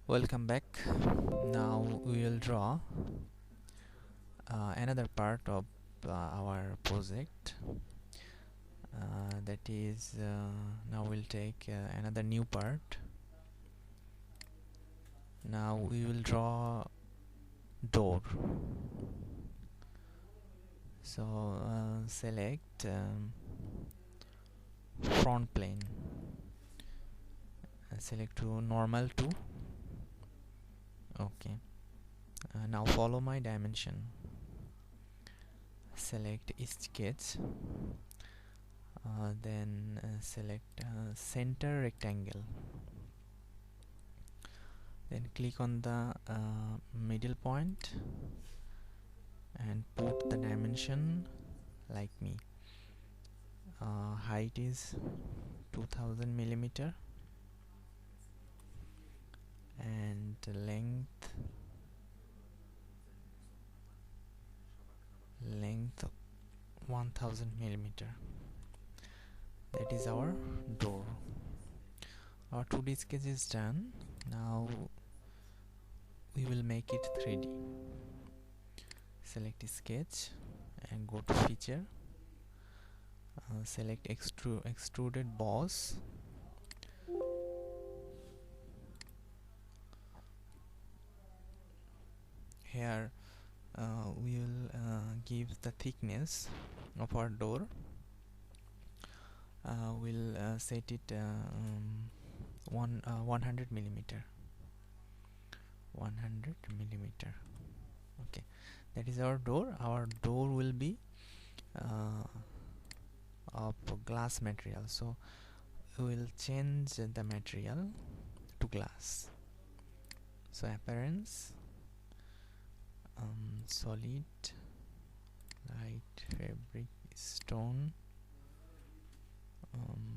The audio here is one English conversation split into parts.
Welcome back. Now we will draw another part of our project. That is, now we'll take another new part. Now we will draw door. So select front plane. Select to normal to. Okay. Now follow my dimension. Select sketch. Then select center rectangle. Then click on the middle point and put the dimension like me. Height is 2000 millimeter and length 1000 millimeter. That is our door. Our 2D sketch is done. Now we will make it 3D. Select sketch and go to feature. Select extruded boss. Here we will give the thickness of our door. We'll set it 100 millimeter. 100 millimeter. Okay, that is our door. Our door will be of glass material, so we will change the material to glass. So appearance, solid, light, fabric, stone,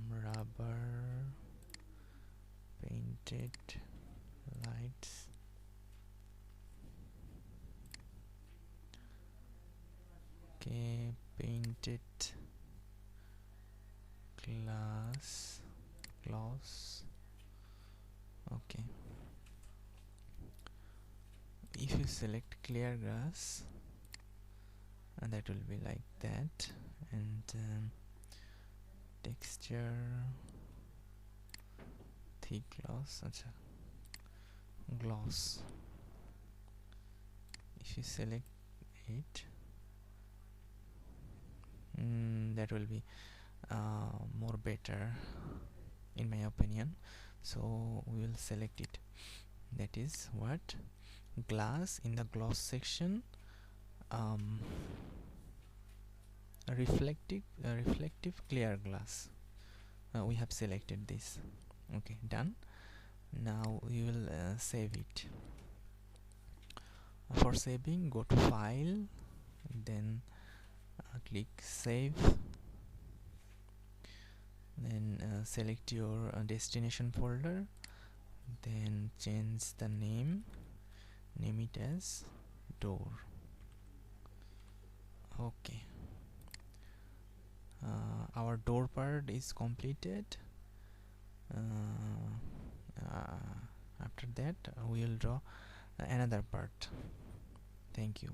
rubber, painted, lights, okay, painted, gloss. Okay, if you select clear glass, and that will be like that, and texture, thick gloss, gloss. If you select it, that will be more better in my opinion, so we will select it. That is what? Glass. In the gloss section, reflective clear glass. We have selected this. Okay, done. Now we will save it. For saving, go to file, then click save, then select your destination folder, then change the name it as door. Okay, our door part is completed. After that we will draw another part. Thank you.